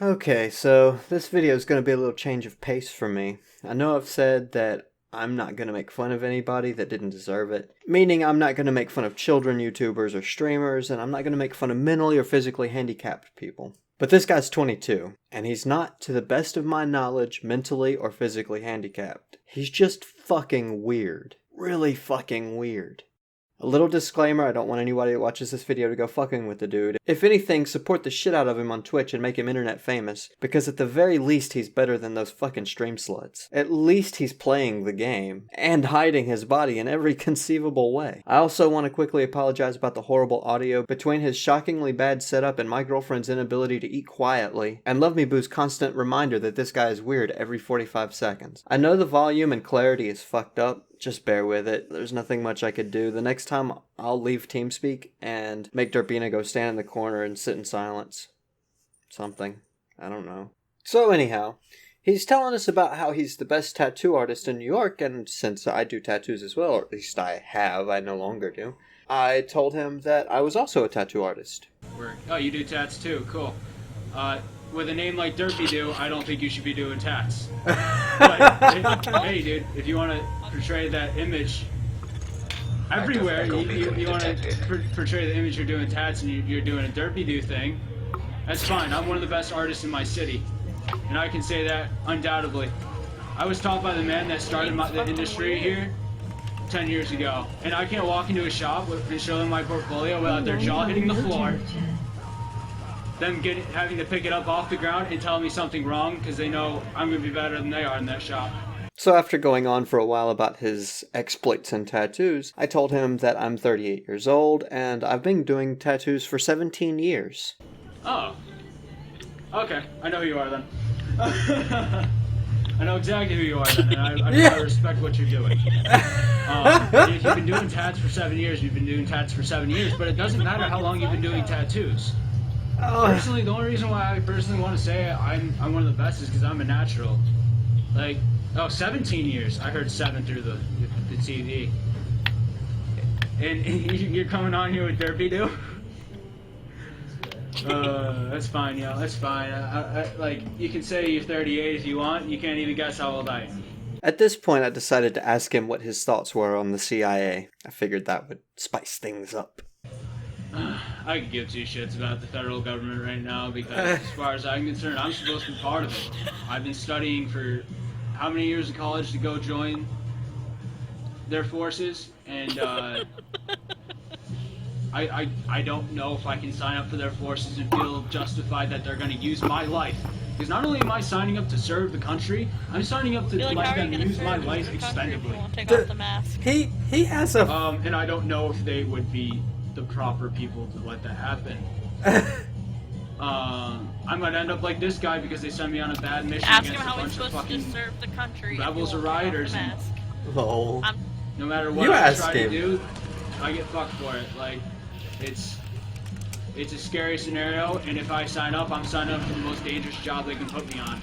Okay, so this video is going to be a little change of pace for me. I know I've said that I'm not going to make fun of anybody that didn't deserve it. Meaning I'm not going to make fun of children, YouTubers, or streamers, and I'm not going to make fun of mentally or physically handicapped people. But this guy's 22, and he's not, to the best of my knowledge, mentally or physically handicapped. He's just fucking weird. Really fucking weird. A little disclaimer, I don't want anybody that watches this video to go fucking with the dude. If anything, support the shit out of him on Twitch and make him internet famous, because at the very least he's better than those fucking stream sluts. At least he's playing the game, and hiding his body in every conceivable way. I also want to quickly apologize about the horrible audio between his shockingly bad setup and my girlfriend's inability to eat quietly, and Love Me Boo's constant reminder that this guy is weird every 45 seconds. I know the volume and clarity is fucked up. Just bear with it. There's nothing much I could do. The next time I'll leave TeamSpeak and make Derpina go stand in the corner and sit in silence. Something. I don't know. So anyhow, he's telling us about how he's the best tattoo artist in New York, and since I do tattoos as well, or at least I no longer do, I told him that I was also a tattoo artist. Oh, you do tats too? Cool. With a name like DerpieDoo, I don't think you should be doing tats. But, hey dude, if you want to portray that image everywhere, you want to portray the image you're doing tats and you're doing a DerpieDoo thing, that's fine. I'm one of the best artists in my city, and I can say that undoubtedly. I was taught by the man that started the industry here 10 years ago, and I can't walk into a shop and show them my portfolio without their jaw hitting the floor, them having to pick it up off the ground and tell me something wrong because they know I'm going to be better than they are in that shop. So after going on for a while about his exploits and tattoos, I told him that I'm 38 years old and I've been doing tattoos for 17 years. Oh. Okay, I know who you are then. I know exactly who you are then, and I respect what you're doing. If you've been doing tats for 7 years, you've been doing tats for 7 years, but it doesn't matter how long you've been doing tattoos. Personally, the only reason why I personally want to say I'm one of the best is because I'm a natural. Like, 17 years. I heard 7 through the TV. And you're coming on here with DerpieDoo? That's fine, yo. That's fine. Like, you can say you're 38 if you want. You can't even guess how old I am. At this point, I decided to ask him what his thoughts were on the CIA. I figured that would spice things up. I could give two shits about the federal government right now because as far as I'm concerned, I'm supposed to be part of it. I've been studying for how many years of college to go join their forces, and I don't know if I can sign up for their forces and feel justified that they're going to use my life. Because not only am I signing up to serve the country, I'm signing up to let them use my life expendably. Take off the mask. He has a... and I don't know if they would be the proper people to let that happen. I'm gonna end up like this guy because they sent me on a bad mission Ask him against a how he's bunch of supposed to fucking serve the country. rebels or rioters. Oh. No matter what You I ask try him. to do, I get fucked for it. Like, it's a scary scenario, and if I sign up, I'm signing up for the most dangerous job they can put me on.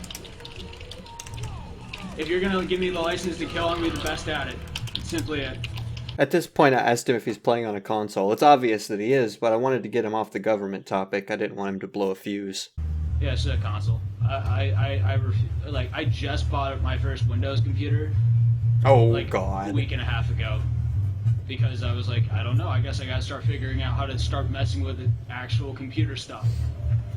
If you're gonna give me the license to kill, I'm gonna be the best at it. That's simply it. At this point, I asked him if he's playing on a console. It's obvious that he is, but I wanted to get him off the government topic. I didn't want him to blow a fuse. Yeah, it's a console. I just bought my first Windows computer. Oh, like God. A week and a half ago. Because I was like, I don't know, I guess I gotta start figuring out how to start messing with the actual computer stuff.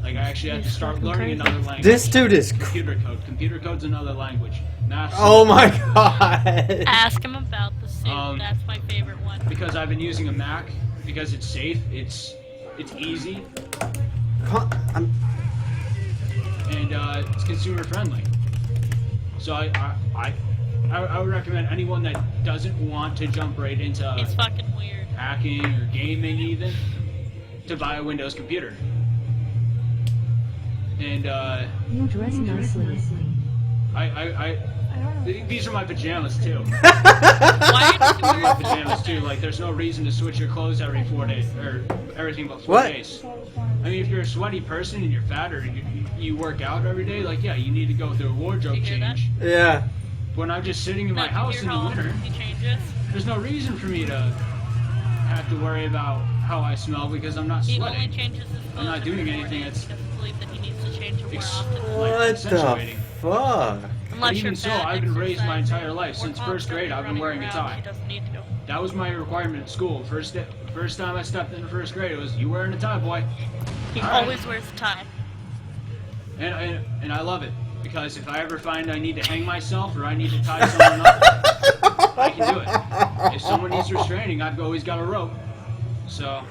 Like, I actually have to start learning another language. This dude is... Computer code. Computer code's another language. Math. Oh my God. Ask him about the suit. That's my favorite one. Because I've been using a Mac, because it's safe, it's easy, and it's consumer friendly. So I would recommend anyone that doesn't want to jump right into It's fucking weird. hacking or gaming even to buy a Windows computer. And You dress nicely. these are my pajamas too. Why are you My wearing pajamas too. Like, there's no reason to switch your clothes every 4 days or everything but 4 days. I mean, if you're a sweaty person and you're fat or you work out every day, like, yeah, you need to go through a wardrobe Did you hear change. Yeah. When I'm just sitting in my house in the winter, he changes? there's no reason for me to have to worry about how I smell because I'm not He only sweating. changes his clothes. I'm not doing every anything morning. that's- He doesn't believe that he needs to change change it more often. Like, What the accentuating. fuck? Unless Even you're so, bad I've been raised my exercising entire life. or Since first grade, I've been constantly wearing a running around, tie. She doesn't need to. That was my requirement at school. First time I stepped into first grade, it was, you wearing a tie, boy. He All right. always wears a tie. And I love it. Because if I ever find I need to hang myself or I need to tie someone up, I can do it. If someone needs restraining, I've always got a rope. So,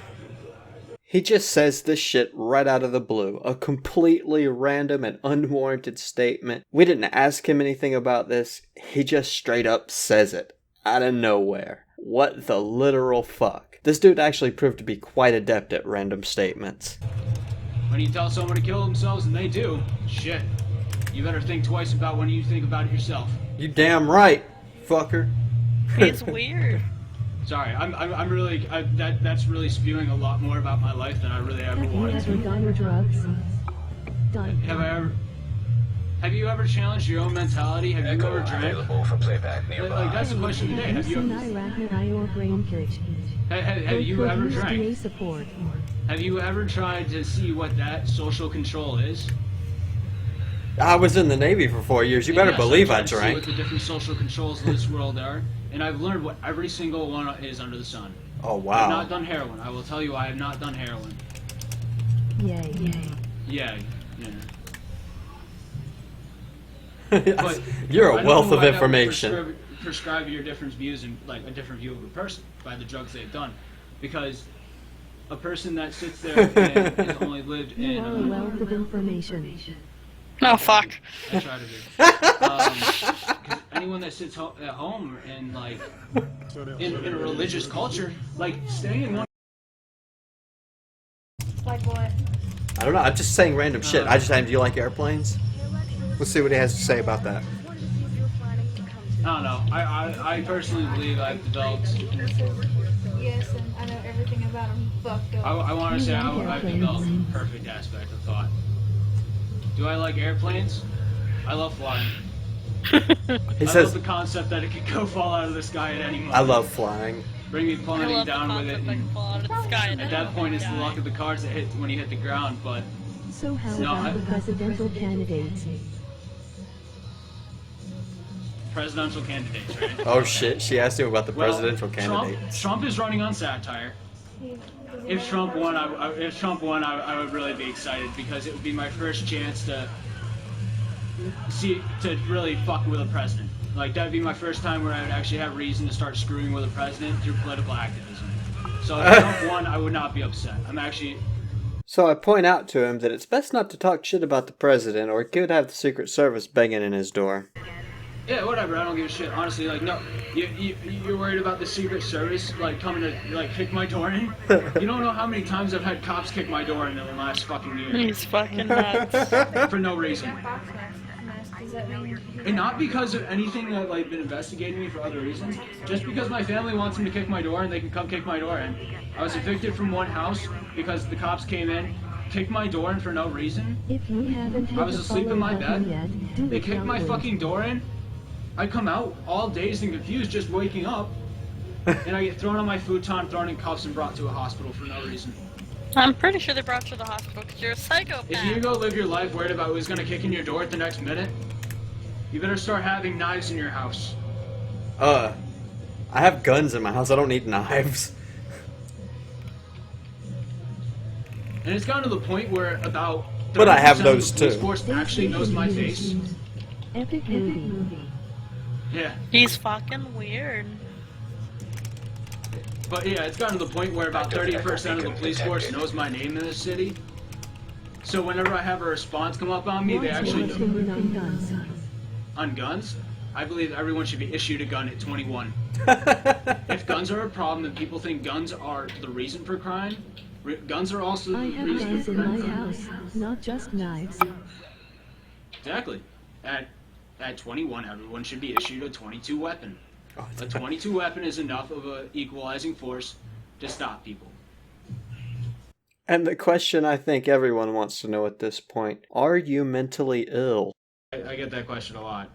He just says this shit right out of the blue. A completely random and unwarranted statement. We didn't ask him anything about this. He just straight up says it. Out of nowhere. What the literal fuck? This dude actually proved to be quite adept at random statements. when you tell someone to kill themselves and they do, shit, you better think twice about when you think about it yourself. You damn right, fucker. He's weird. Sorry, I'm really, that's really spewing a lot more about my life than I really ever Have you wanted ever to. done drugs? Done. Have you ever challenged your own mentality? Have you ever drank? For playback nearby. Like, that's the question today. Have you have you ever drank? Support. Have you ever tried to see what that social control is? I was in the Navy for 4 years. You better Yes, believe I I've tried to see drank. what the different social controls of this world are, and I've learned what every single one is under the sun. Oh, I've wow. not done heroin. I will tell you, I have not done heroin. Yay. Yeah. You're I a don't wealth know of why that would information. prescribe your different views and like a different view of a person by the drugs they've done, because a person that sits there and has only lived You in. are a wealth of information. Oh, fuck. I try to be. 'Cause anyone that sits at home and like in a religious culture, like staying in one. Like what? I don't know. I'm just saying random shit. I just asked, do you like airplanes? Let's see what he has to say about that. I don't know. I personally believe I've developed. Yes, and I know everything about them fucked up. I want to say I've developed a perfect aspect of thought. Do I like airplanes? I love flying. He I says, love the concept that it could go fall out of the sky at any moment. I love flying. Bring me I plummeting love the down with it. concept that can fall out of the sky. At that point, it's the luck of the cards that hit when you hit the ground. But So how No, about the presidential candidates? presidential candidates, right? Oh shit, she asked him about the Well, presidential candidates. Trump is running on satire. If Trump won, I would really be excited because it would be my first chance to really fuck with a president. Like that'd be my first time where I would actually have reason to start screwing with a president through political activism. So if Trump won, I would not be upset. I'm actually. So I point out to him that it's best not to talk shit about the president or he could have the Secret Service banging in his door. Yeah, whatever. I don't give a shit. Honestly, like, no, you're worried about the Secret Service, like, coming to, like, kick my door in? You don't know how many times I've had cops kick my door in the last fucking year. He's fucking nuts. For no reason. Fawkes mess. Does that mean And not because of anything that, like, been investigating me for other reasons. Just because my family wants them to kick my door and they can come kick my door in. I was evicted from one house because the cops came in, kicked my door in for no reason. If you haven't hit I was the asleep in follow my button bed. yet, do They it kicked my now. fucking door in. I come out all dazed and confused, just waking up, and I get thrown on my futon, thrown in cuffs, and brought to a hospital for no reason. I'm pretty sure they brought you to the hospital because you're a psychopath. If you go live your life worried about who's gonna kick in your door at the next minute, you better start having knives in your house. I have guns in my house. I don't need knives. And it's gotten to the point where about 30% But I have of those the police too. force actually knows my face. Epic movie. Yeah. He's fucking weird. But yeah, it's gotten to the point where about 30% of the police force knows my name in this city. So whenever I have a response come up on me, they What's actually your know. opinion on guns? On guns, I believe everyone should be issued a gun at 21. If guns are a problem and people think guns are the reason for crime, guns are also the I have reason guns for in my crime. house, not just knives. Exactly. At 21, everyone should be issued a 22 weapon. A 22 weapon is enough of an equalizing force to stop people. And the question I think everyone wants to know at this point, are you mentally ill? I get that question a lot.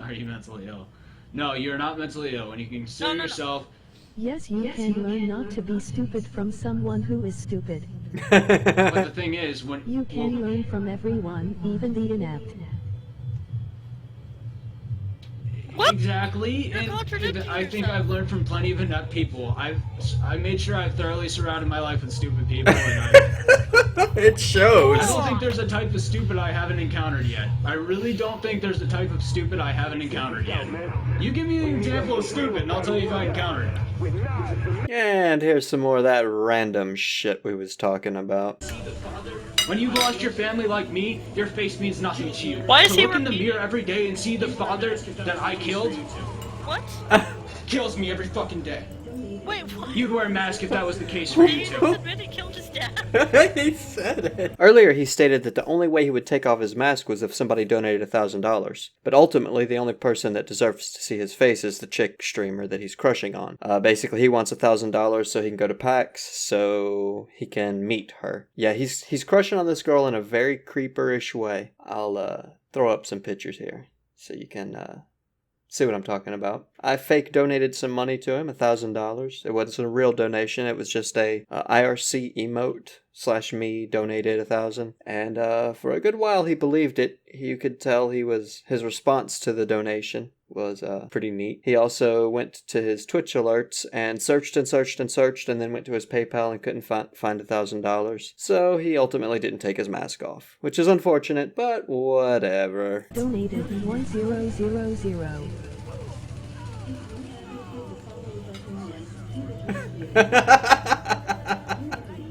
Are you mentally ill? No, you're not mentally ill. When you consider No. yourself Yes, you can learn not to be stupid from someone who is stupid. But the thing is, when You can learn from everyone, even the inept. What? Exactly, You're and contradicting I think yourself. I've learned from plenty of inept people. I made sure I've thoroughly surrounded my life with stupid people, and It shows. I don't think there's a type of stupid I haven't encountered yet. I really don't think there's a type of stupid I haven't encountered yet. You give me an example of stupid, and I'll tell you if I encountered it. And here's some more of that random shit we was talking about. When you've lost your family like me, your face means nothing to you. Why is to he look in the repeating mirror every day and see the father that I killed What? kills me every fucking day. Wait, what? You'd wear a mask if that was the case for you He too. admitted he killed his dad. He said it. Earlier, he stated that the only way he would take off his mask was if somebody donated $1,000. But ultimately, the only person that deserves to see his face is the chick streamer that he's crushing on. Basically, he wants $1,000 so he can go to PAX, so he can meet her. Yeah, he's crushing on this girl in a very creeperish way. I'll throw up some pictures here so you can see what I'm talking about. I fake donated some money to him, $1,000. It wasn't a real donation. It was just a IRC emote / me donated 1,000. And for a good while he believed it. You could tell his response to the donation was pretty neat. He also went to his Twitch alerts and searched and searched and searched, and then went to his PayPal and couldn't find $1,000. So he ultimately didn't take his mask off, which is unfortunate, but whatever. Donated 1000.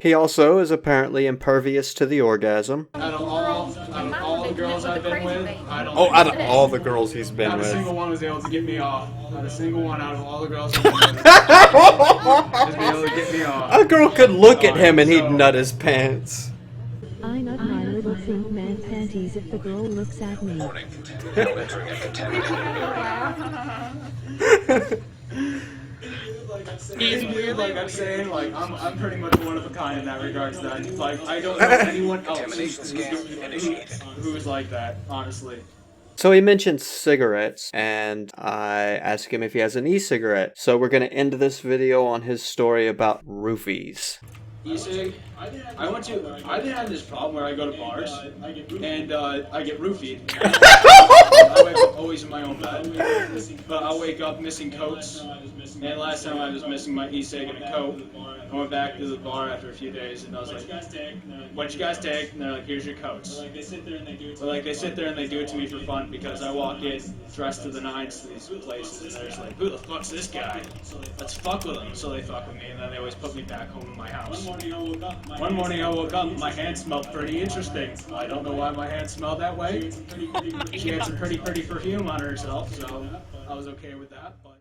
He also is apparently impervious to the orgasm. Out of all the girls I've been with, I don't Oh, think out of all the girls he's been not a with. single one was able to get me off. Not a single one out of all the girls I've been with was able to get me off. A girl could look at him and he'd nut his pants. I nut my little pink man panties if the girl looks at me. Dude, like I'm saying, like I'm pretty much one of a kind in that regards. Then, like I don't know anyone else who's like that, honestly. So he mentioned cigarettes, and I asked him if he has an e-cigarette. So we're going to end this video on his story about roofies. E-cig, I've been having this problem where I go to bars and I get roofied. I wake up always in my own bed, but I'll wake up missing coats. And last time I was missing my e-cig and a coat. I went back to the bar after a few days and I was like, "What'd you guys take?" And they're like, "Here's your coats." So they sit there and they do it to me for fun because I walk in dressed to the nines to these places and they're just like, "Who the fuck's this guy? Let's fuck with him." So they fuck with me and then they always put me back home in my house. One morning I woke up, my hand smelled pretty interesting. I don't know why my hand smelled that way. She had some pretty perfume on herself, so I was okay with that. But